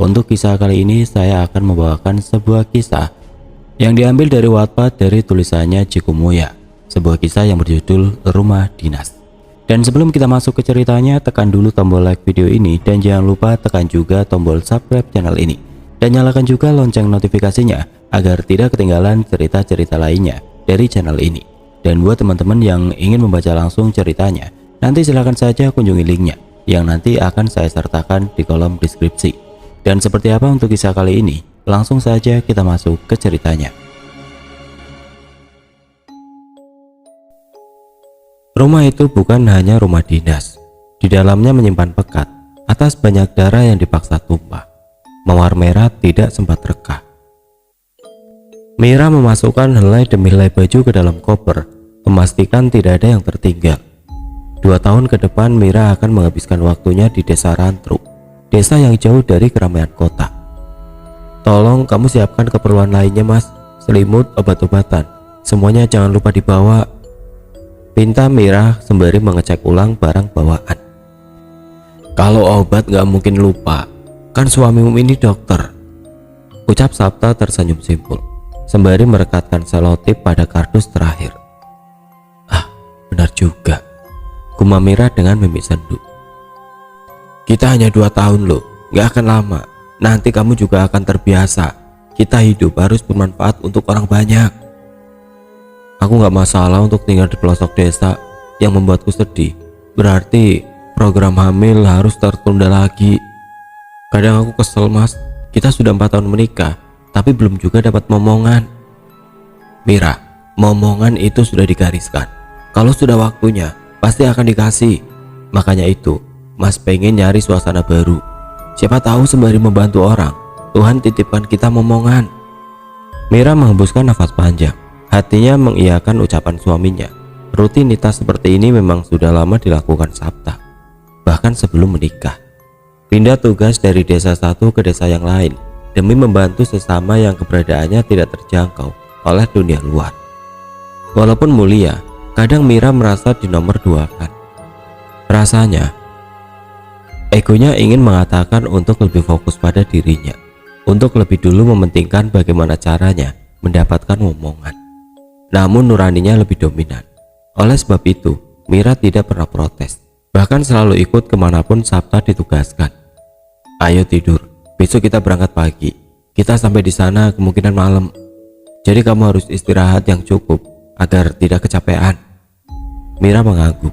Untuk kisah kali ini saya akan membawakan sebuah kisah yang diambil dari Wattpad dari tulisannya Cikumoya, sebuah kisah yang berjudul Rumah Dinas. Dan sebelum kita masuk ke ceritanya, tekan dulu tombol like video ini dan jangan lupa tekan juga tombol subscribe channel ini dan nyalakan juga lonceng notifikasinya agar tidak ketinggalan cerita-cerita lainnya dari channel ini. Dan buat teman-teman yang ingin membaca langsung ceritanya, nanti silahkan saja kunjungi linknya yang nanti akan saya sertakan di kolom deskripsi. Dan seperti apa untuk kisah kali ini? Langsung saja kita masuk ke ceritanya. Rumah itu bukan hanya rumah dinas. Di dalamnya menyimpan pekat atas banyak darah yang dipaksa tumpah. Mawar merah tidak sempat reka. Mira memasukkan helai demi helai baju ke dalam koper, memastikan tidak ada yang tertinggal. 2 tahun ke depan Mira akan menghabiskan waktunya di desa Rantruk, desa yang jauh dari keramaian kota. Tolong kamu siapkan keperluan lainnya mas, selimut, obat-obatan, semuanya jangan lupa dibawa, pinta Mira sembari mengecek ulang barang bawaan. Kalau obat gak mungkin lupa, kan suamimu ini dokter, ucap Sapta tersenyum simpul sembari merekatkan selotip pada kardus terakhir. Ah, benar juga, gumam Mira dengan mimik sendu. Kita hanya 2 tahun loh, gak akan lama, nanti kamu juga akan terbiasa. Kita hidup harus bermanfaat untuk orang banyak. Aku gak masalah untuk tinggal di pelosok desa yang membuatku sedih. Berarti program hamil harus tertunda lagi. Kadang aku kesel mas, kita sudah 4 tahun menikah tapi belum juga dapat momongan. Mira, momongan itu sudah digariskan. Kalau sudah waktunya pasti akan dikasih. Makanya itu mas pengen nyari suasana baru. Siapa tahu sembari membantu orang, Tuhan titipkan kita momongan. Mira menghembuskan nafas panjang. Hatinya mengiyakan ucapan suaminya. Rutinitas seperti ini memang sudah lama dilakukan Sapta, bahkan sebelum menikah. Pindah tugas dari desa satu ke desa yang lain demi membantu sesama yang keberadaannya tidak terjangkau oleh dunia luar. Walaupun mulia, kadang Mira merasa dinomor duakan. Rasanya egonya ingin mengatakan untuk lebih fokus pada dirinya, untuk lebih dulu mementingkan bagaimana caranya mendapatkan momongan. Namun nuraninya lebih dominan. Oleh sebab itu, Mira tidak pernah protes, bahkan selalu ikut kemanapun Sapta ditugaskan. Ayo tidur, besok kita berangkat pagi. Kita sampai di sana kemungkinan malam. Jadi kamu harus istirahat yang cukup agar tidak kecapean. Mira mengangguk.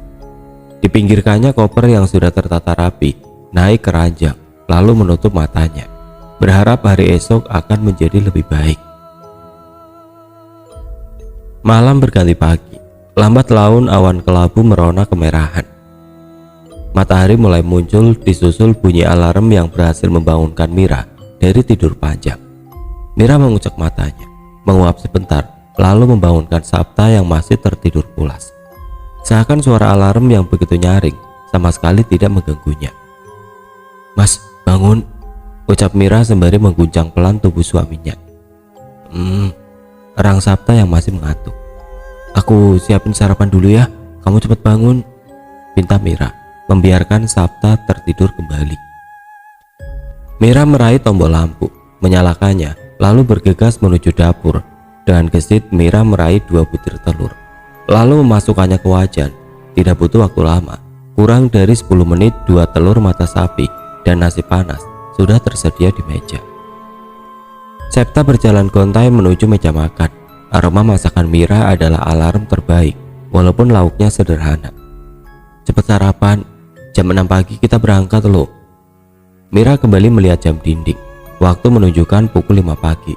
Dipinggirkannya koper yang sudah tertata rapi, naik ke ranjang, lalu menutup matanya, berharap hari esok akan menjadi lebih baik. Malam berganti pagi, lambat laun awan kelabu merona kemerahan. Matahari mulai muncul disusul bunyi alarm yang berhasil membangunkan Mira dari tidur panjang. Mira mengucek matanya, menguap sebentar, lalu membangunkan Sapta yang masih tertidur pulas. Seakan suara alarm yang begitu nyaring sama sekali tidak mengganggunya. Mas, bangun, ucap Mira sembari mengguncang pelan tubuh suaminya. Erang Sapta yang masih mengantuk. Aku siapin sarapan dulu ya, kamu cepat bangun, pinta Mira, membiarkan Sapta tertidur kembali. Mira meraih tombol lampu, menyalakannya, lalu bergegas menuju dapur. Dengan gesit Mira meraih 2 butir telur, lalu memasukkannya ke wajan. Tidak butuh waktu lama, kurang dari 10 menit 2 telur mata sapi dan nasi panas sudah tersedia di meja. Septa berjalan gontai menuju meja makan. Aroma masakan Mira adalah alarm terbaik, walaupun lauknya sederhana. Cepat sarapan, jam 6 pagi kita berangkat loh. Mira kembali melihat jam dinding. Waktu menunjukkan pukul 5 pagi.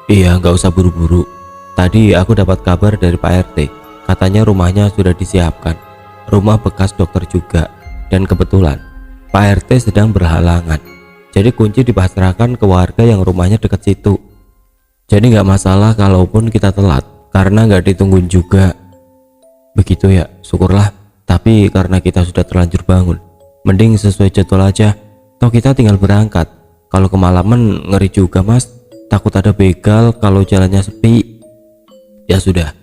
Iya, gak usah buru-buru. Tadi aku dapat kabar dari Pak RT. Katanya rumahnya sudah disiapkan. Rumah bekas dokter juga. Dan kebetulan Pak RT sedang berhalangan. Jadi kunci dipasrahkan ke warga yang rumahnya dekat situ. Jadi gak masalah kalaupun kita telat, karena gak ditungguin juga. Begitu ya, syukurlah. Tapi karena kita sudah terlanjur bangun, mending sesuai jadwal aja. Toh kita tinggal berangkat. Kalau kemalaman ngeri juga mas, takut ada begal kalau jalannya sepi. Ya sudah,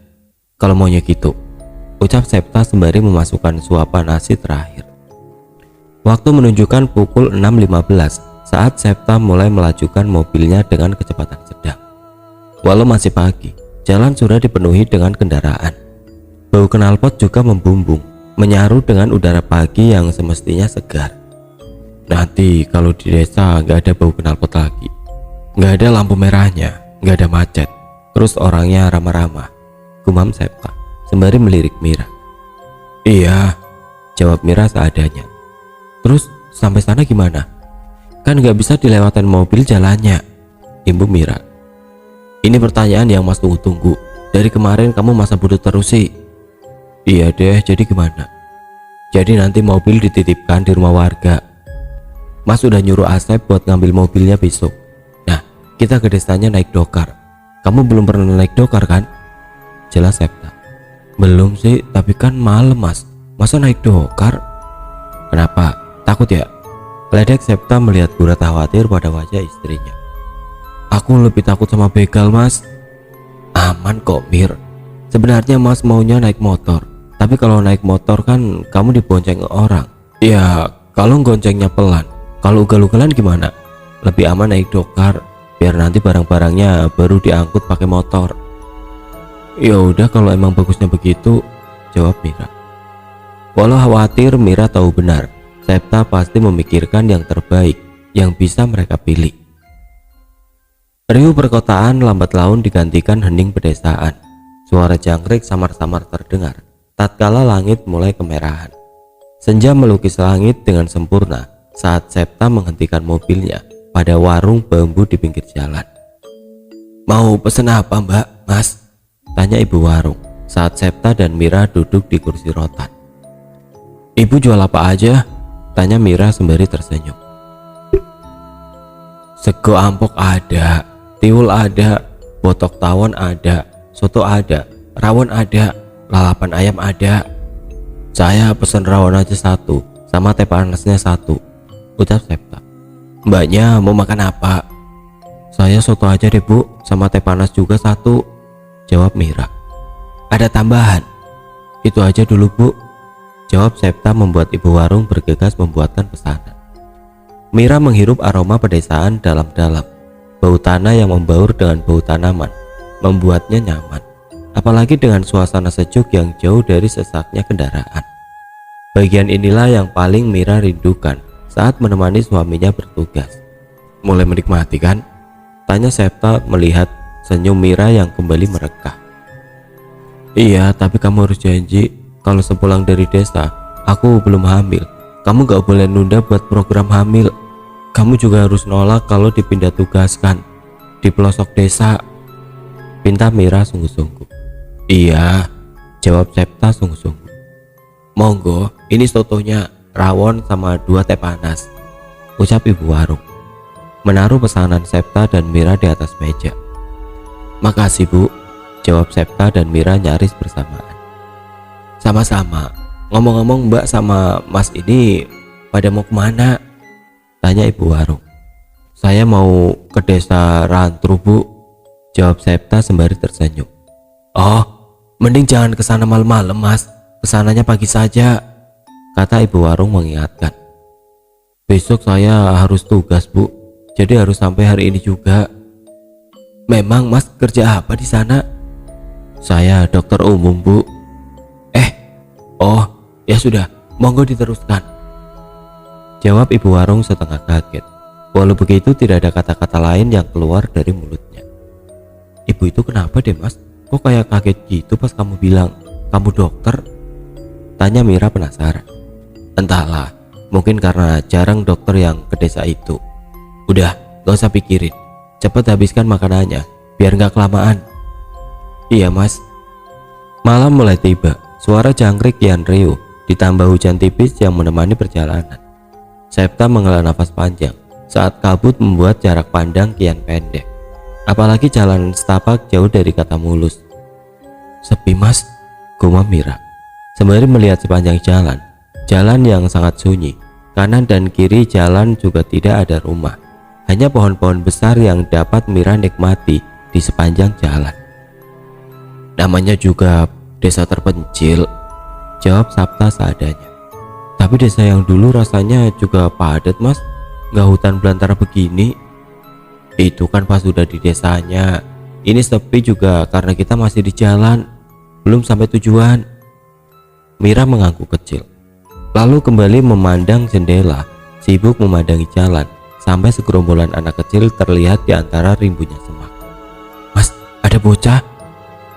kalau maunya gitu, ucap Septa sembari memasukkan suapan nasi terakhir. Waktu menunjukkan pukul 6.15 saat Septa mulai melajukan mobilnya dengan kecepatan sedang. Walau masih pagi, jalan sudah dipenuhi dengan kendaraan. Bau knalpot juga membumbung, menyaru dengan udara pagi yang semestinya segar. Nanti kalau di desa nggak ada bau knalpot lagi, nggak ada lampu merahnya, nggak ada macet, terus orangnya ramah-ramah, gumam Septa sembari melirik Mira. Iya, jawab Mira seadanya. Terus sampai sana gimana? Kan nggak bisa dilewatin mobil jalannya, imbu Mira. Ini pertanyaan yang Mas tunggu-tunggu. Dari kemarin kamu masa bodoh terus sih. Iya deh, jadi gimana? Jadi nanti mobil dititipkan di rumah warga. Mas udah nyuruh Asep buat ngambil mobilnya besok. Nah, kita ke desanya naik dokar. Kamu belum pernah naik dokar kan? Jelas Septa. Belum sih, tapi kan malam Mas. Masa naik dokar? Kenapa? Takut ya? Ledek Septa melihat gurat khawatir pada wajah istrinya. Aku lebih takut sama begal Mas. Aman kok Mir. Sebenarnya Mas maunya naik motor, tapi kalau naik motor kan kamu dibonceng orang. Ya kalau goncengnya pelan. Kalau ugal-ugalan gimana? Lebih aman naik dokar, biar nanti barang-barangnya baru diangkut pakai motor. Ya udah kalau emang bagusnya begitu, jawab Mira. Walau khawatir, Mira tahu benar Septa pasti memikirkan yang terbaik yang bisa mereka pilih. Riuh perkotaan lambat laun digantikan hening pedesaan. Suara jangkrik samar-samar terdengar tatkala langit mulai kemerahan. Senja melukis langit dengan sempurna saat Septa menghentikan mobilnya pada warung bambu di pinggir jalan. Mau pesen apa Mbak, Mas? Tanya ibu warung saat Septa dan Mira duduk di kursi rotan. Ibu jual apa aja? Tanya Mira sembari tersenyum. Sego ampok ada, tiwul ada, botok tawon ada, soto ada, rawon ada, lalapan ayam ada. Saya pesen rawon aja satu, sama teh panasnya satu, ucap Septa. Mbaknya mau makan apa? Saya soto aja deh Bu, sama teh panas juga satu, jawab Mira. Ada tambahan? Itu aja dulu Bu, jawab Septa membuat ibu warung bergegas membuatkan pesanan. Mira menghirup aroma pedesaan dalam-dalam. Bau tanah yang membaur dengan bau tanaman membuatnya nyaman, apalagi dengan suasana sejuk yang jauh dari sesaknya kendaraan. Bagian inilah yang paling Mira rindukan saat menemani suaminya bertugas. Mulai menikmati kan? Tanya Septa melihat senyum Mira yang kembali merekah. Iya, tapi kamu harus janji kalau sepulang dari desa aku belum hamil, kamu gak boleh nunda buat program hamil. Kamu juga harus nolak kalau dipindah tugaskan di pelosok desa, pinta Mira sungguh-sungguh. Iya, jawab Septa sungguh-sungguh. Monggo, ini sotonya, rawon sama 2 teh panas, ucap ibu warung menaruh pesanan Septa dan Mira di atas meja. Makasih Bu, jawab Septa dan Mira nyaris bersamaan. Sama-sama. Ngomong-ngomong Mbak sama Mas ini pada mau kemana? Tanya ibu warung. Saya mau ke desa Rantru Bu, jawab Septa sembari tersenyum. Oh, mending jangan ke sana malam-malam Mas, kesananya pagi saja, kata ibu warung mengingatkan. Besok saya harus tugas Bu, jadi harus sampai hari ini juga. Memang Mas kerja apa di sana? Saya dokter umum Bu. Oh, ya sudah, monggo diteruskan, jawab ibu warung setengah kaget. Walau begitu tidak ada kata-kata lain yang keluar dari mulutnya. Ibu itu kenapa deh Mas? Kok kayak kaget gitu pas kamu bilang kamu dokter? Tanya Mira penasaran. Entahlah, mungkin karena jarang dokter yang ke desa itu. Udah, gak usah pikirin, cepat habiskan makanannya biar gak kelamaan. Iya Mas. Malam mulai tiba. Suara jangkrik kian riuh ditambah hujan tipis yang menemani perjalanan. Septa menghela nafas panjang saat kabut membuat jarak pandang kian pendek. Apalagi jalan setapak jauh dari kata mulus. Sepi Mas, gumam Mira sembari melihat sepanjang jalan. Jalan yang sangat sunyi. Kanan dan kiri jalan juga tidak ada rumah. Hanya pohon-pohon besar yang dapat Mira nikmati di sepanjang jalan. Namanya juga desa terpencil, jawab Septa seadanya. Tapi desa yang dulu rasanya juga padat Mas, nggak hutan belantara begini? Itu kan pas sudah di desanya. Ini sepi juga karena kita masih di jalan, belum sampai tujuan. Mira mengangguk kecil, lalu kembali memandang jendela, sibuk memandangi jalan, sampai segerombolan anak kecil terlihat di antara rimbunya semak. Mas, ada bocah,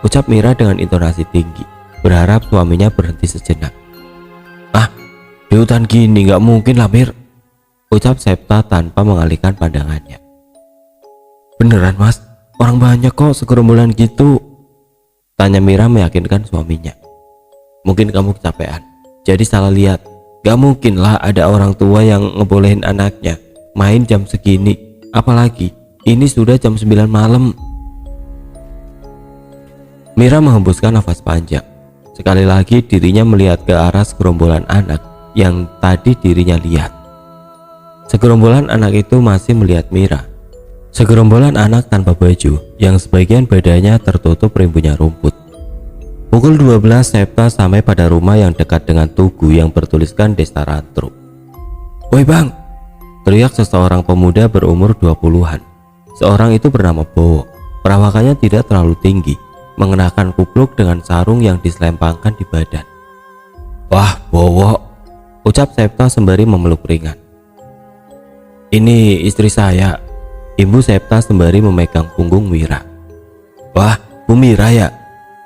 ucap Mira dengan intonasi tinggi, berharap suaminya berhenti sejenak. Ah, di hutan gini nggak mungkin lah, Mir, ucap Septa tanpa mengalihkan pandangannya. Beneran mas, orang banyak kok segerombolan gitu, tanya Mira meyakinkan suaminya. Mungkin kamu kecapean, jadi salah lihat. Gak mungkin lah ada orang tua yang ngebolehin anaknya main jam segini, apalagi ini sudah jam 9 malam. Mira menghembuskan nafas panjang. Sekali lagi dirinya melihat ke arah segerombolan anak yang tadi dirinya lihat. Segerombolan anak itu masih melihat Mira. Segerombolan anak tanpa baju yang sebagian badannya tertutup rimbunya rumput. Pukul 12 Septa sampai pada rumah yang dekat dengan tugu yang bertuliskan Desta Rantru. Woi bang, teriak seseorang pemuda berumur 20-an. Seorang itu bernama Bowo. Perawakannya tidak terlalu tinggi, mengenakan kupluk dengan sarung yang diselempangkan di badan. Wah Bowo, ucap Septa sembari memeluk ringan. Ini istri saya, Ibu Septa sembari memegang punggung Mira. Wah, Bu Mira ya?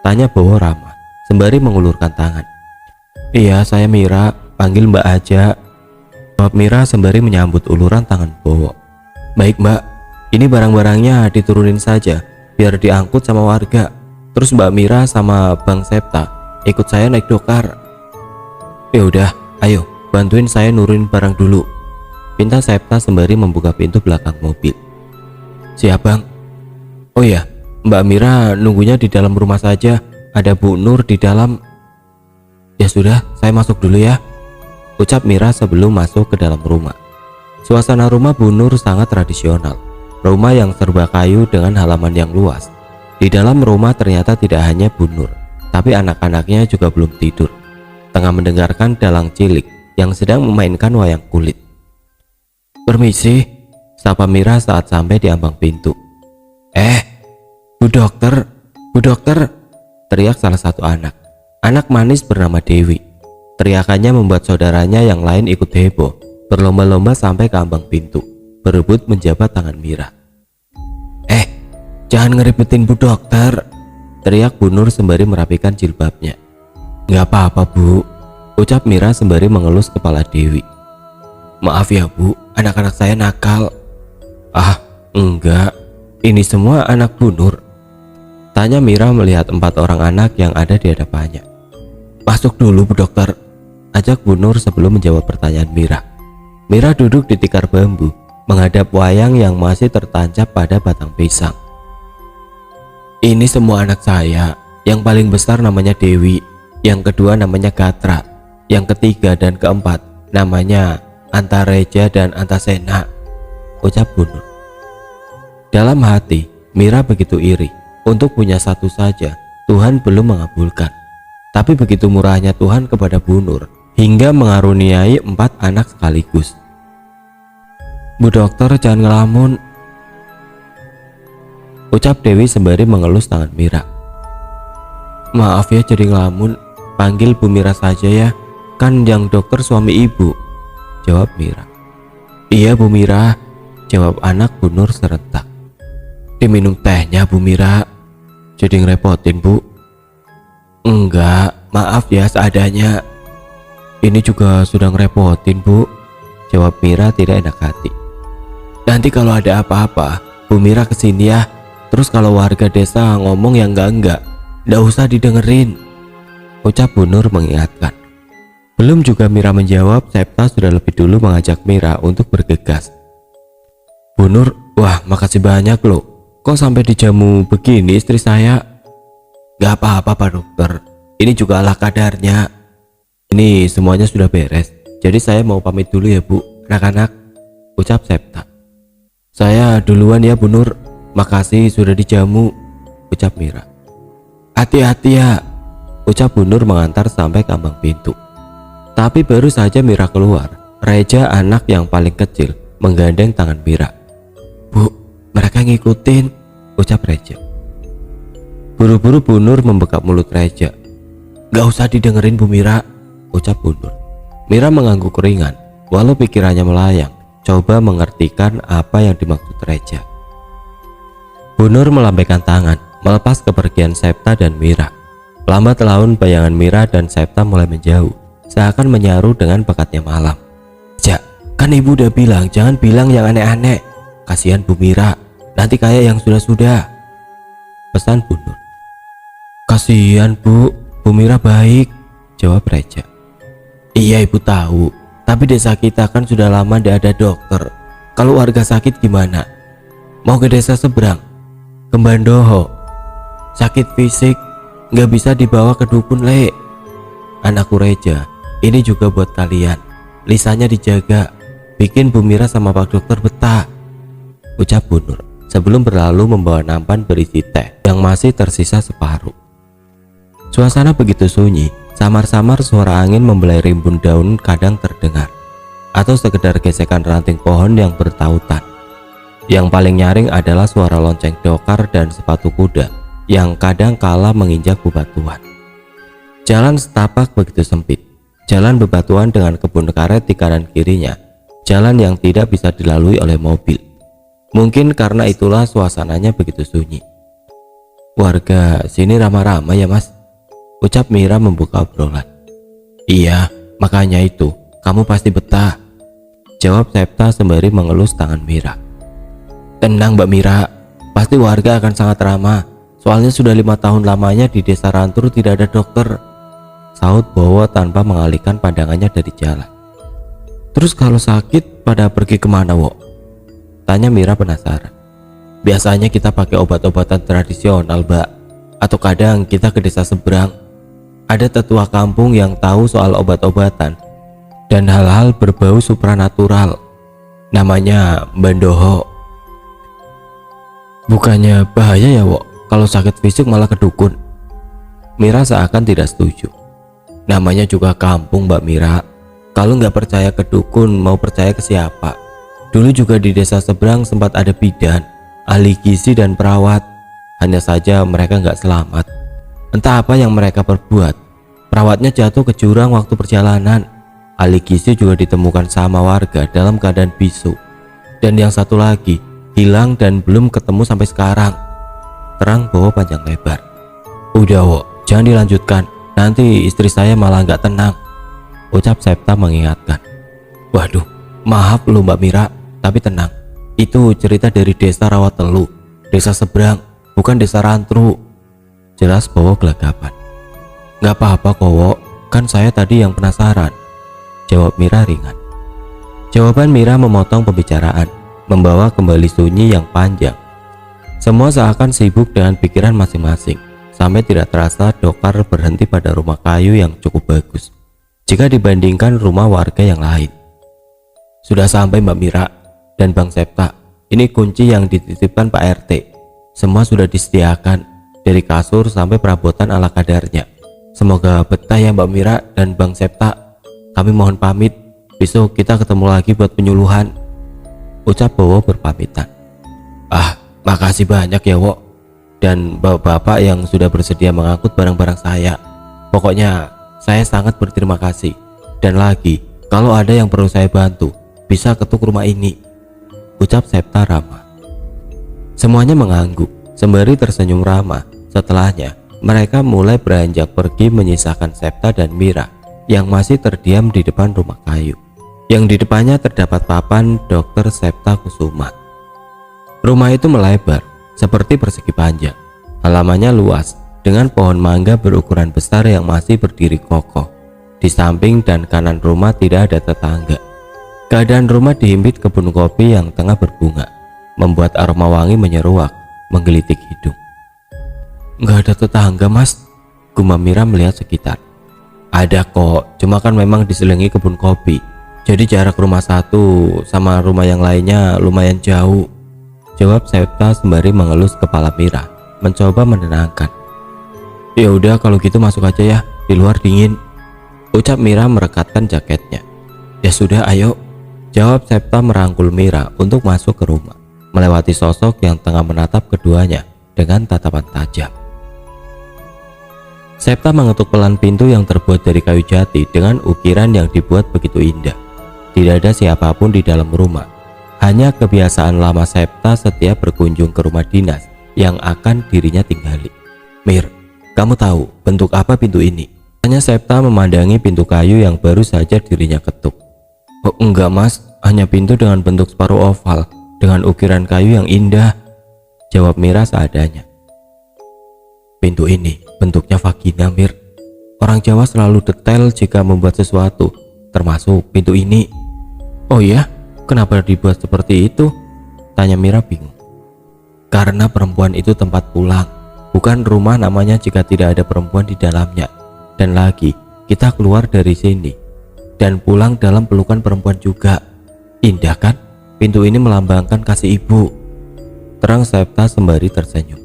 Tanya Bowo ramah sembari mengulurkan tangan. Iya, saya Mira, panggil Mbak aja, jawab Mira sembari menyambut uluran tangan Bowo. Baik Mbak, ini barang-barangnya diturunin saja biar diangkut sama warga. Terus Mbak Mira sama Bang Septa ikut saya naik dokar. Ya udah, ayo bantuin saya nurunin barang dulu, pinta Septa sembari membuka pintu belakang mobil. Siap bang. Oh ya, Mbak Mira nunggunya di dalam rumah saja, ada Bu Nur di dalam. Ya sudah, saya masuk dulu ya, ucap Mira sebelum masuk ke dalam rumah. Suasana rumah Bu Nur sangat tradisional. Rumah yang serba kayu dengan halaman yang luas. Di dalam rumah ternyata tidak hanya Bu Nur, tapi anak-anaknya juga belum tidur, tengah mendengarkan dalang cilik yang sedang memainkan wayang kulit. Permisi, sapa Mira saat sampai di ambang pintu. Bu dokter, teriak salah satu anak. Anak manis bernama Dewi. Teriakannya membuat saudaranya yang lain ikut heboh, berlomba-lomba sampai ke ambang pintu, berebut menjabat tangan Mira. Jangan ngeribetin Bu dokter, teriak Bu Nur sembari merapikan jilbabnya. Nggak apa-apa Bu, ucap Mira sembari mengelus kepala Dewi. Maaf ya Bu, anak-anak saya nakal. Ah, enggak, ini semua anak Bu Nur, tanya Mira melihat 4 orang anak yang ada di hadapannya. Masuk dulu Bu dokter, ajak Bu Nur sebelum menjawab pertanyaan Mira. Mira duduk di tikar bambu, menghadap wayang yang masih tertancap pada batang pisang. Ini semua anak saya, yang paling besar namanya Dewi, yang kedua namanya Gatra, yang ketiga dan keempat namanya Antareja dan Antasena, ucap Bu Nur. Dalam hati, Mira begitu iri. Untuk punya satu saja, Tuhan belum mengabulkan. Tapi begitu murahnya Tuhan kepada Bu Nur, hingga mengaruniai 4 anak sekaligus. Bu dokter jangan ngelamun, ucap Dewi sembari mengelus tangan Mira. Maaf ya jadi ngelamun, panggil Bu Mira saja ya, kan yang dokter suami ibu, jawab Mira. Iya Bu Mira, jawab anak Bu Nur serentak. Diminum tehnya Bu Mira, jadi ngerepotin Bu. Enggak, maaf ya seadanya. Ini juga sudah ngerepotin Bu, jawab Mira tidak enak hati. Nanti kalau ada apa-apa Bu Mira kesini ya. Terus kalau warga desa ngomong yang enggak usah didengerin, ucap Bu Nur mengingatkan. Belum juga Mira menjawab, Septa sudah lebih dulu mengajak Mira untuk bergegas. Bu Nur, wah makasih banyak loh, kok sampai dijamu begini istri saya? Gak apa-apa Pak Dokter, ini juga ala kadarnya. Ini semuanya sudah beres, jadi saya mau pamit dulu ya Bu, anak-anak, ucap Septa. Saya duluan ya Bu Nur, makasih sudah dijamu, ucap Mira. Hati-hati ya, ucap Bu Nur mengantar sampai ke ambang pintu. Tapi baru saja Mira keluar, Reja anak yang paling kecil menggandeng tangan Mira. "Bu, mereka ngikutin," ucap Reja. Buru-buru Bu Nur membekap mulut Reja. "Gak usah didengerin Bu Mira," ucap Bu Nur. Mira mengangguk ringan, walau pikirannya melayang, coba mengertikan apa yang dimaksud Reja. Bu Nur melambaikan tangan, melepas kepergian Septa dan Mira. Lambat laun bayangan Mira dan Septa mulai menjauh, seakan menyaru dengan pekatnya malam. "Jak, kan ibu udah bilang jangan bilang yang aneh-aneh. Kasihan Bu Mira, nanti kayak yang sudah-sudah," pesan Bu Nur. "Kasihan Bu Mira baik," jawab Reja. "Iya ibu tahu, tapi desa kita kan sudah lama tidak ada dokter. Kalau warga sakit gimana? Mau ke desa seberang, ke Bandoho. Sakit fisik nggak bisa dibawa ke dukun, Le. Anakku Reja, ini juga buat kalian. Lisannya dijaga, bikin Bu Mira sama Pak Dokter betah," ucap Bu Nur sebelum berlalu membawa nampan berisi teh yang masih tersisa separuh. Suasana begitu sunyi, samar-samar suara angin membelai rimbun daun kadang terdengar, atau sekedar gesekan ranting pohon yang bertautan. Yang paling nyaring adalah suara lonceng dokar dan sepatu kuda yang kadang kala menginjak bebatuan. Jalan setapak begitu sempit, jalan bebatuan dengan kebun karet di kanan kirinya, jalan yang tidak bisa dilalui oleh mobil. Mungkin karena itulah suasananya begitu sunyi. "Warga sini ramah-ramah ya Mas?" ucap Mira membuka obrolan. "Iya, makanya itu, kamu pasti betah," jawab Septa sembari mengelus tangan Mira. "Tenang Mbak Mira, pasti warga akan sangat ramah. Soalnya sudah 5 tahun lamanya di desa Rantur tidak ada dokter," sahut Bowo tanpa mengalihkan pandangannya dari jalan. "Terus kalau sakit pada pergi kemana, Wo?" tanya Mira penasaran. "Biasanya kita pakai obat-obatan tradisional, Mbak. Atau kadang kita ke desa seberang. Ada tetua kampung yang tahu soal obat-obatan dan hal-hal berbau supranatural. Namanya Bandoho." "Bukannya bahaya ya, Wo? Kalau sakit fisik malah ke dukun?" Mira seakan tidak setuju. "Namanya juga kampung, Mbak Mira. Kalau nggak percaya ke dukun, mau percaya ke siapa? Dulu juga di desa seberang sempat ada bidan, ahli gizi dan perawat. Hanya saja mereka nggak selamat. Entah apa yang mereka perbuat. Perawatnya jatuh ke jurang waktu perjalanan. Ahli gizi juga ditemukan sama warga dalam keadaan bisu. Dan yang satu lagi hilang dan belum ketemu sampai sekarang," terang Bowo panjang lebar. "Udah Wo, jangan dilanjutkan, nanti istri saya malah nggak tenang," ucap Septa mengingatkan. "Waduh, maaf lu Mbak Mira, tapi tenang, itu cerita dari desa Rawatelu, desa seberang, bukan desa Rantru," jelas Bowo gelagapan. "Nggak apa-apa kok Wo, kan saya tadi yang penasaran," jawab Mira ringan. Jawaban Mira memotong pembicaraan, membawa kembali sunyi yang panjang. Semua seakan sibuk dengan pikiran masing-masing, sampai tidak terasa dokar berhenti pada rumah kayu yang cukup bagus jika dibandingkan rumah warga yang lain. "Sudah sampai Mbak Mira dan Bang Septa. Ini kunci yang dititipkan Pak RT. Semua sudah disediakan, dari kasur sampai perabotan ala kadarnya. Semoga betah ya Mbak Mira dan Bang Septa. Kami mohon pamit, besok kita ketemu lagi buat penyuluhan," ucap Bowo berpamitan. "Makasih banyak ya Wo, dan bapak-bapak yang sudah bersedia mengangkut barang-barang saya. Pokoknya saya sangat berterima kasih. Dan lagi, kalau ada yang perlu saya bantu, bisa ketuk rumah ini," ucap Septa ramah. Semuanya mengangguk sembari tersenyum ramah. Setelahnya mereka mulai beranjak pergi, menyisakan Septa dan Mira yang masih terdiam di depan rumah kayu, yang di depannya terdapat papan Dokter Septa Kusuma. Rumah itu melebar seperti persegi panjang. Halamannya luas dengan pohon mangga berukuran besar yang masih berdiri kokoh. Di samping dan kanan rumah tidak ada tetangga. Keadaan rumah dihimpit kebun kopi yang tengah berbunga, membuat aroma wangi menyeruak, menggelitik hidung. "Nggak ada tetangga Mas," gumam Mira melihat sekitar. "Ada kok, cuma kan memang diselingi kebun kopi. Jadi jarak rumah satu sama rumah yang lainnya lumayan jauh," jawab Septa sembari mengelus kepala Mira, mencoba menenangkan. "Ya udah kalau gitu masuk aja ya, di luar dingin," ucap Mira merekatkan jaketnya. "Ya sudah ayo," Jawab Septa merangkul Mira untuk masuk ke rumah, melewati sosok yang tengah menatap keduanya dengan tatapan tajam. Septa mengetuk pelan pintu yang terbuat dari kayu jati dengan ukiran yang dibuat begitu indah. Tidak ada siapapun di dalam rumah, hanya kebiasaan lama Septa setiap berkunjung ke rumah dinas yang akan dirinya tinggali. "Mir, kamu tahu bentuk apa pintu ini?" Tanya Septa memandangi pintu kayu yang baru saja dirinya ketuk. "Oh enggak mas, hanya pintu dengan bentuk separuh oval dengan ukiran kayu yang indah," jawab Mira seadanya. "Pintu ini bentuknya vagina, Mir. Orang Jawa selalu detail jika membuat sesuatu, termasuk pintu ini." "Oh ya? Kenapa dibuat seperti itu?" tanya Mira bingung. "Karena perempuan itu tempat pulang, bukan rumah namanya jika tidak ada perempuan di dalamnya. Dan lagi, kita keluar dari sini dan pulang dalam pelukan perempuan juga. Indah kan? Pintu ini melambangkan kasih ibu," terang Septa sembari tersenyum.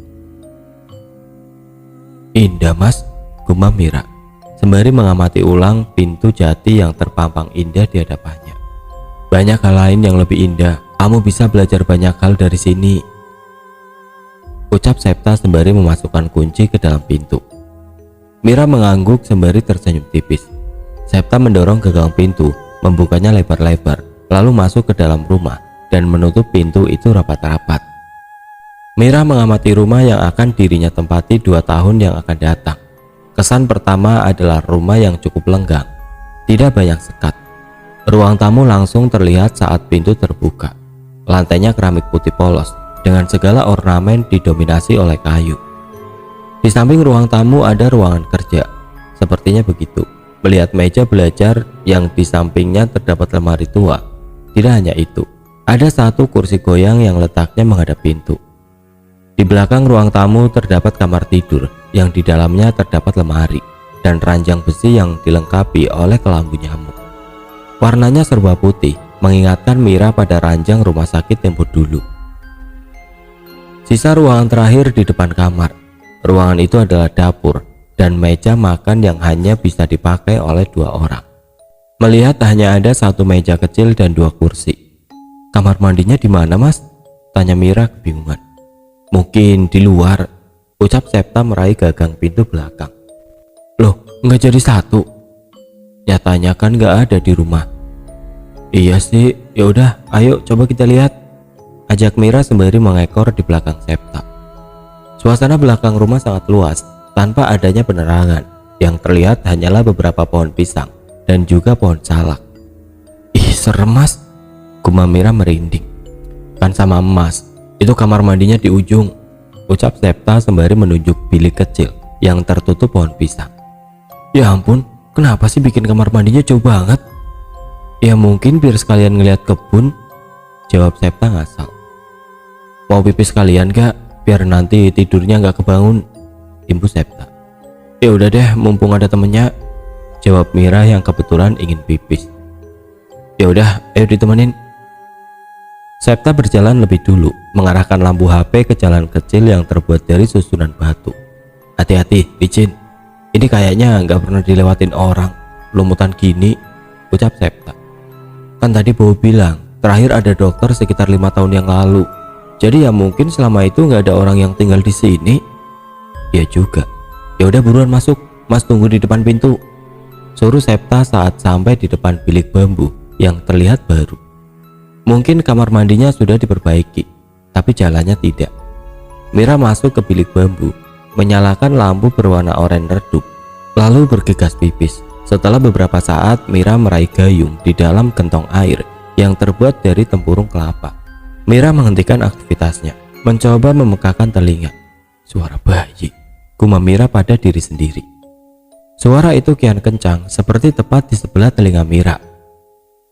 "Indah mas," gumam Mira sembari mengamati ulang pintu jati yang terpampang indah di hadapannya. "Banyak hal lain yang lebih indah. Kamu bisa belajar banyak hal dari sini," ucap Septa sembari memasukkan kunci ke dalam pintu. Mira mengangguk sembari tersenyum tipis. Septa mendorong gagang pintu, membukanya lebar-lebar, lalu masuk ke dalam rumah dan menutup pintu itu rapat-rapat. Mira mengamati rumah yang akan dirinya tempati 2 tahun yang akan datang. Kesan pertama adalah rumah yang cukup lenggang, tidak banyak sekat. Ruang tamu langsung terlihat saat pintu terbuka. Lantainya keramik putih polos dengan segala ornamen didominasi oleh kayu. Di samping ruang tamu ada ruangan kerja, sepertinya begitu. Melihat meja belajar yang di sampingnya terdapat lemari tua. Tidak hanya itu, ada satu kursi goyang yang letaknya menghadap pintu. Di belakang ruang tamu terdapat kamar tidur yang di dalamnya terdapat lemari dan ranjang besi yang dilengkapi oleh kelambu nyamuk. Warnanya serba putih, mengingatkan Mira pada ranjang rumah sakit tempo dulu. Sisa ruangan terakhir di depan kamar. Ruangan itu adalah dapur dan meja makan yang hanya bisa dipakai oleh 2 orang. Melihat hanya ada 1 meja kecil dan 2 kursi. "Kamar mandinya di mana mas?" tanya Mira kebingungan. "Mungkin di luar," ucap Septa meraih gagang pintu belakang. "Loh, nggak jadi satu?" "Nyatanya kan nggak ada di rumah." "Iya sih, yaudah ayo coba kita lihat," ajak Mira sembari mengekor di belakang Septa. Suasana belakang rumah sangat luas, tanpa adanya penerangan. Yang terlihat hanyalah beberapa pohon pisang dan juga pohon salak. "Ih, serem mas," gumam Mira merinding. "Kan sama emas, itu kamar mandinya di ujung," ucap Septa sembari menunjuk bilik kecil yang tertutup pohon pisang. "Ya ampun, kenapa sih bikin kamar mandinya jauh banget?" "Ya mungkin biar sekalian ngeliat kebun," jawab Septa ngasal. "Mau pipis sekalian gak? Biar nanti tidurnya nggak kebangun," imbu Septa. "Ya udah deh, mumpung ada temennya," jawab Mira yang kebetulan ingin pipis. "Ya udah, ayo ditemenin." Septa berjalan lebih dulu, mengarahkan lampu HP ke jalan kecil yang terbuat dari susunan batu. "Hati-hati, licin. Ini kayaknya nggak pernah dilewatin orang. Lumutan gini," ucap Septa. "Kan tadi Bowo bilang terakhir ada dokter sekitar 5 tahun yang lalu. Jadi ya mungkin selama itu nggak ada orang yang tinggal di sini." "Ya juga. Ya udah buruan masuk, mas tunggu di depan pintu," suruh Septa saat sampai di depan bilik bambu yang terlihat baru. Mungkin kamar mandinya sudah diperbaiki, tapi jalannya tidak. Mira masuk ke bilik bambu, menyalakan lampu berwarna oranye redup, lalu bergegas pipis. Setelah beberapa saat, Mira meraih gayung di dalam gentong air yang terbuat dari tempurung kelapa. Mira menghentikan aktivitasnya, mencoba memekakan telinga. "Suara bayi," gumam Mira pada diri sendiri. Suara itu kian kencang, seperti tepat di sebelah telinga Mira.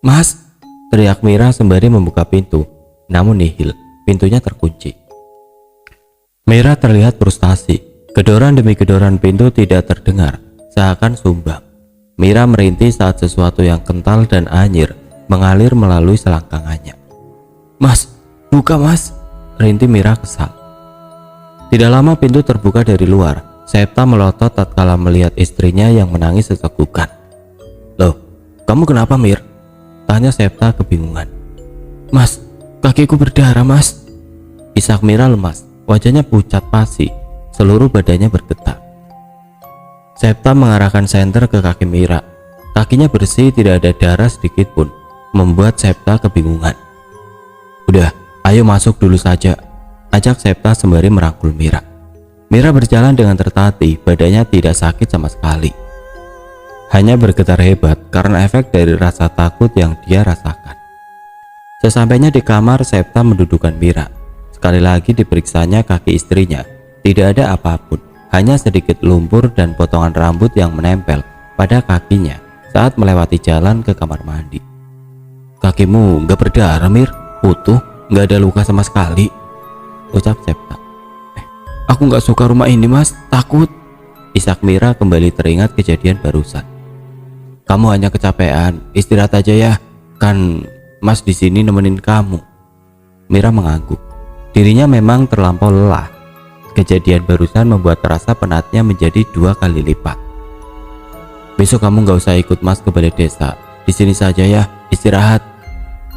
"Mas!" teriak Mira sembari membuka pintu, namun nihil, pintunya terkunci. Mira terlihat frustasi. Gedoran demi gedoran pintu tidak terdengar, seakan sumbang. Mira merintih saat sesuatu yang kental dan anyir mengalir melalui selangkangannya. "Mas, buka mas!" rintih Mira kesal. Tidak lama pintu terbuka dari luar. Septa melotot tatkala melihat istrinya yang menangis sesegukan. "Loh, kamu kenapa Mir?" Tanya Septa kebingungan. Mas, kakiku berdarah mas. Isak Mira lemas, wajahnya pucat pasi, seluruh badannya bergetar. Septa mengarahkan senter ke kaki Mira. Kakinya bersih, tidak ada darah sedikit pun, membuat Septa kebingungan. Udah, ayo masuk dulu saja, ajak Septa sembari merangkul Mira. Mira berjalan dengan tertatih, badannya tidak sakit sama sekali. Hanya bergetar hebat karena efek dari rasa takut yang dia rasakan. Sesampainya di kamar, Septa mendudukkan Mira. Sekali lagi diperiksanya kaki istrinya. Tidak ada apapun, hanya sedikit lumpur dan potongan rambut yang menempel pada kakinya saat melewati jalan ke kamar mandi. Kakimu gak berdarah Mir, utuh, gak ada luka sama sekali, ucap Septa. Aku gak suka rumah ini mas, takut. Isak Mira kembali teringat kejadian barusan. Kamu hanya kecapean, istirahat aja ya, kan mas di sini nemenin kamu. Mira mengangguk. Dirinya memang terlampau lelah. Kejadian barusan membuat rasa penatnya menjadi 2 kali lipat. Besok kamu gak usah ikut mas ke balai desa, di sini saja ya, istirahat,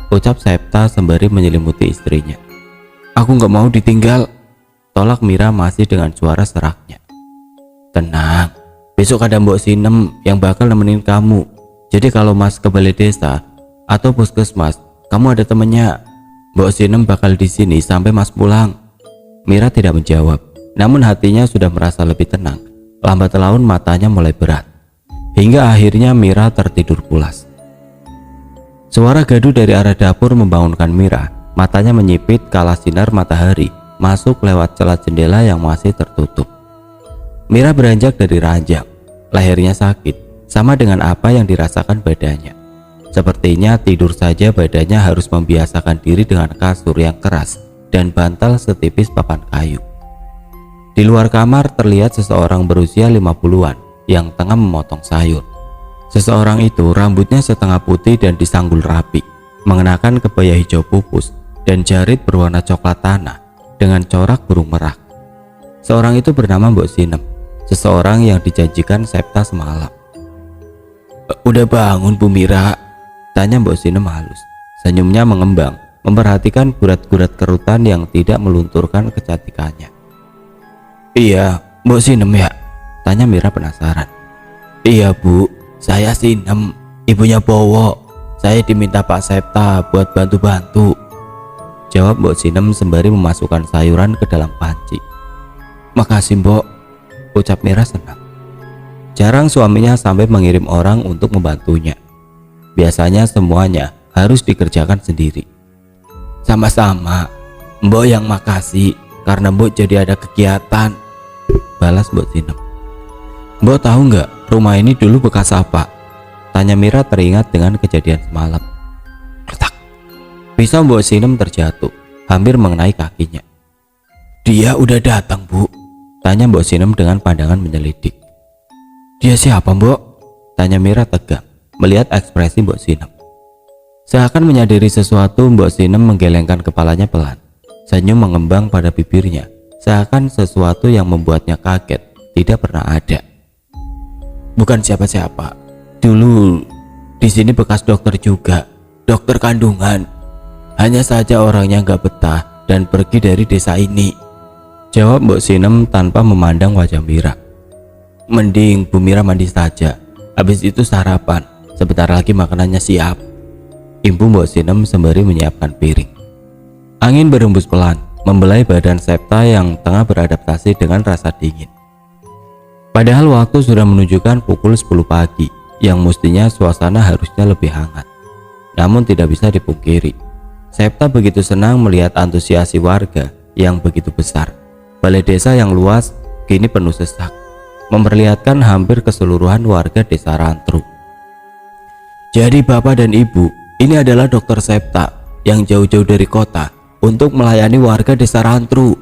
ucap Septa sembari menyelimuti istrinya. Aku gak mau ditinggal, tolak Mira masih dengan suara seraknya. Tenang, besok ada Mbok Sinem yang bakal nemenin kamu. Jadi kalau mas ke balai desa atau puskesmas, kamu ada temennya. Mbok Sinem bakal di sini sampai mas pulang. Mira tidak menjawab, namun hatinya sudah merasa lebih tenang. Lambat laun matanya mulai berat, hingga akhirnya Mira tertidur pulas. Suara gaduh dari arah dapur membangunkan Mira. Matanya menyipit kala sinar matahari masuk lewat celah jendela yang masih tertutup. Mira beranjak dari ranjang. Lehernya sakit, sama dengan apa yang dirasakan badannya. Sepertinya tidur saja badannya harus membiasakan diri dengan kasur yang keras dan bantal setipis papan kayu. Di luar kamar terlihat seseorang berusia 50-an yang tengah memotong sayur. Seseorang itu rambutnya setengah putih dan disanggul rapi, mengenakan kebaya hijau pupus dan jarit berwarna coklat tanah dengan corak burung merak. Seorang itu bernama Mbok Sinem, seseorang yang dijanjikan Septa semalam. Udah bangun Bu Mira? Tanya Mbok Sinem halus. Senyumnya mengembang, memperhatikan gurat-gurat kerutan yang tidak melunturkan kecantikannya. Iya, Mbok Sinem ya? Tanya Mira penasaran. Iya Bu, saya Sinem, ibunya Bowo. Saya diminta Pak Septa buat bantu-bantu, jawab Mbok Sinem sembari memasukkan sayuran ke dalam panci. Makasih Mbok, ucap Mira senang. Jarang suaminya sampai mengirim orang untuk membantunya. Biasanya semuanya harus dikerjakan sendiri. Sama-sama, Mbok yang makasih karena Mbok jadi ada kegiatan, balas Mbok Sinem. Mbok tahu nggak rumah ini dulu bekas apa? Tanya Mira teringat dengan kejadian semalam. Retak. Pisau Mbok Sinem terjatuh, hampir mengenai kakinya. Dia udah datang Bu, tanya Mbok Sinem dengan pandangan menyelidik. Dia siapa Mbok? Tanya Mira tegang melihat ekspresi Mbok Sinem. Seakan menyadari sesuatu, Mbok Sinem menggelengkan kepalanya pelan. Senyum mengembang pada bibirnya, seakan sesuatu yang membuatnya kaget tidak pernah ada. Bukan siapa-siapa. Dulu di sini bekas dokter juga, dokter kandungan. Hanya saja orangnya nggak betah dan pergi dari desa ini, jawab Mbok Sinem tanpa memandang wajah Mira. Mending Bu Mira mandi saja, habis itu sarapan, sebentar lagi makanannya siap, imbu Mbok Sinem sembari menyiapkan piring. Angin berembus pelan, membelai badan Septa yang tengah beradaptasi dengan rasa dingin. Padahal waktu sudah menunjukkan pukul 10 pagi, yang mestinya suasana harusnya lebih hangat. Namun tidak bisa dipungkiri, Septa begitu senang melihat antusiasi warga yang begitu besar. Balai desa yang luas kini penuh sesak, memperlihatkan hampir keseluruhan warga desa Rantru. Jadi Bapak dan Ibu, ini adalah Dokter Septa yang jauh-jauh dari kota untuk melayani warga desa Rantru.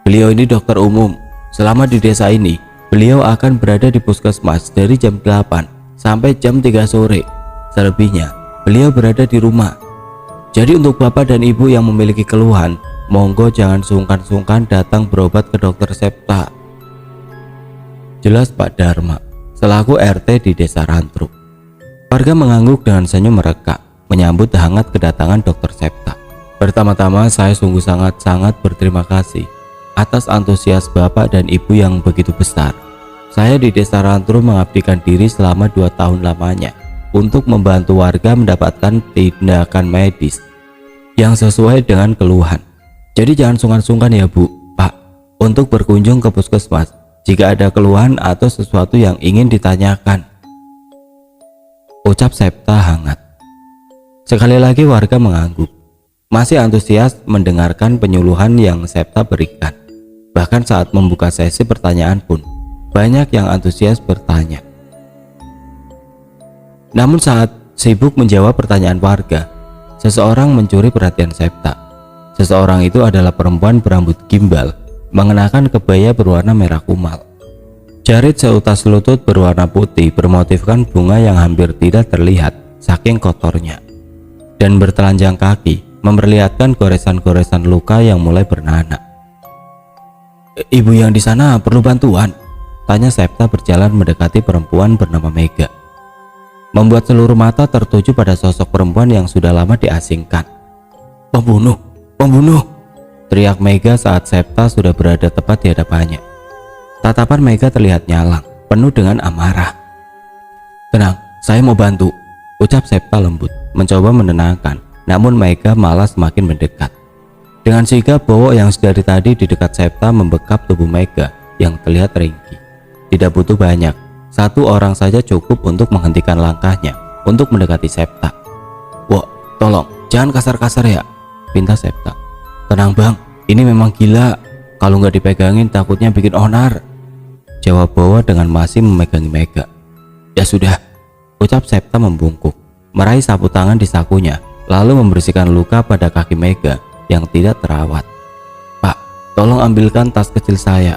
Beliau ini dokter umum. Selama di desa ini, beliau akan berada di puskesmas dari jam 8 sampai jam 3 sore. Selebihnya, beliau berada di rumah. Jadi untuk Bapak dan Ibu yang memiliki keluhan, monggo jangan sungkan-sungkan datang berobat ke Dokter Septa, jelas Pak Dharma selaku RT di desa Rantru. Warga mengangguk dengan senyum mereka menyambut hangat kedatangan Dr. Septa. Pertama-tama saya sungguh sangat-sangat berterima kasih atas antusias Bapak dan Ibu yang begitu besar. Saya di Desa Rantru mengabdikan diri selama 2 tahun lamanya untuk membantu warga mendapatkan tindakan medis yang sesuai dengan keluhan. Jadi jangan sungkan-sungkan ya Bu, Pak, untuk berkunjung ke puskesmas jika ada keluhan atau sesuatu yang ingin ditanyakan, ucap Septa hangat. Sekali lagi warga mengangguk, masih antusias mendengarkan penyuluhan yang Septa berikan. Bahkan saat membuka sesi pertanyaan pun, banyak yang antusias bertanya. Namun saat sibuk menjawab pertanyaan warga, seseorang mencuri perhatian Septa. Seseorang itu adalah perempuan berambut gimbal, mengenakan kebaya berwarna merah kumal. Jarit seutas lutut berwarna putih bermotifkan bunga yang hampir tidak terlihat saking kotornya, dan bertelanjang kaki memperlihatkan goresan-goresan luka yang mulai bernanah. Ibu yang di sana perlu bantuan? Tanya Septa berjalan mendekati perempuan bernama Mega, membuat seluruh mata tertuju pada sosok perempuan yang sudah lama diasingkan. Pembunuh, pembunuh! Teriak Mega saat Septa sudah berada tepat di hadapannya. Tatapan Mega terlihat nyalang, penuh dengan amarah. Tenang, saya mau bantu, ucap Septa lembut, mencoba menenangkan. Namun Mega malah semakin mendekat. Dengan sigap Bowo yang dari tadi di dekat Septa membekap tubuh Mega yang terlihat ringkih. Tidak butuh banyak, 1 orang saja cukup untuk menghentikan langkahnya untuk mendekati Septa. Wah, tolong, jangan kasar-kasar ya, pinta Septa. Tenang bang, ini memang gila, kalau nggak dipegangin takutnya bikin onar, jawab Bowo dengan masih memegangi Mega. Ya sudah, ucap Septa membungkuk, meraih sapu tangan di sakunya, lalu membersihkan luka pada kaki Mega yang tidak terawat. Pak, tolong ambilkan tas kecil saya,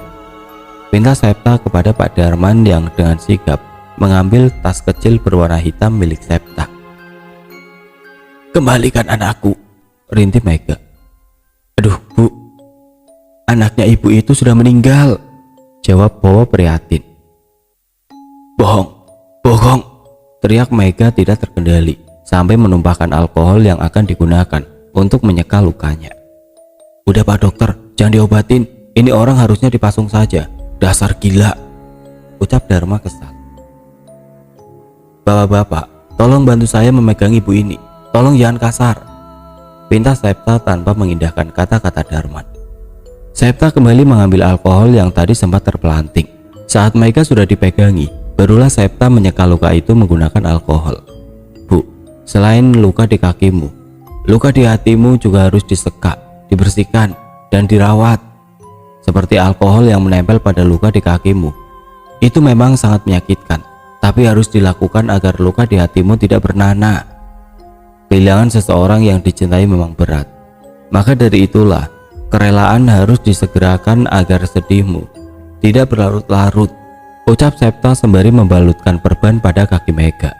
pinta Septa kepada Pak Darman yang dengan sigap mengambil tas kecil berwarna hitam milik Septa. Kembalikan anakku, rintih Mega. Aduh Bu, anaknya ibu itu sudah meninggal, jawab Bowo prihatin. Bohong, bohong, teriak Mega tidak terkendali sampai menumpahkan alkohol yang akan digunakan untuk menyeka lukanya. Udah Pak Dokter, jangan diobatin, ini orang harusnya dipasung saja, dasar gila, ucap Dharma kesal. Bapak-bapak, tolong bantu saya memegang ibu ini, tolong jangan kasar, pinta Septa tanpa mengindahkan kata-kata Darman. Septa kembali mengambil alkohol yang tadi sempat terpelanting. Saat Mega sudah dipegangi, barulah Septa menyeka luka itu menggunakan alkohol. Bu, selain luka di kakimu, luka di hatimu juga harus diseka, dibersihkan, dan dirawat. Seperti alkohol yang menempel pada luka di kakimu, itu memang sangat menyakitkan, tapi harus dilakukan agar luka di hatimu tidak bernanah. Kehilangan seseorang yang dicintai memang berat, maka dari itulah kerelaan harus disegerakan agar sedihmu tidak berlarut-larut, ucap Septa sembari membalutkan perban pada kaki Mega.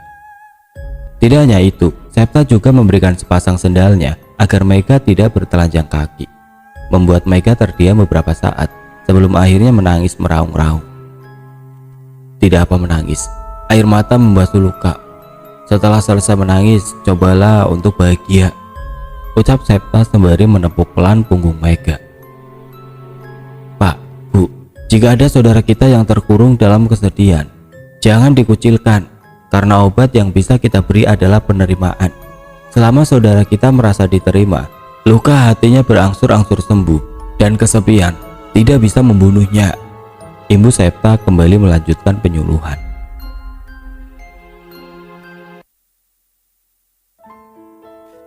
Tidak hanya itu, Septa juga memberikan sepasang sendalnya agar Mega tidak bertelanjang kaki, membuat Mega terdiam beberapa saat sebelum akhirnya menangis meraung-raung. Tidak apa menangis, air mata membasuh luka. Setelah selesai menangis, cobalah untuk bahagia, ucap Septa sembari menepuk pelan punggung Mega. Pak, Bu, jika ada saudara kita yang terkurung dalam kesedihan, jangan dikucilkan, karena obat yang bisa kita beri adalah penerimaan. Selama saudara kita merasa diterima, luka hatinya berangsur-angsur sembuh, dan kesepian tidak bisa membunuhnya. Ibu Septa kembali melanjutkan penyuluhan.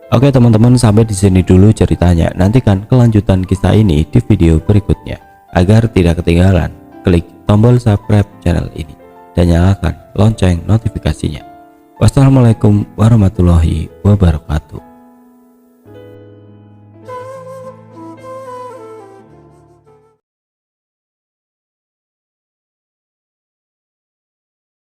Oke teman-teman, sampai di sini dulu ceritanya. Nantikan kelanjutan kisah ini di video berikutnya. Agar tidak ketinggalan, klik tombol subscribe channel ini dan nyalakan lonceng notifikasinya. Wassalamualaikum warahmatullahi wabarakatuh.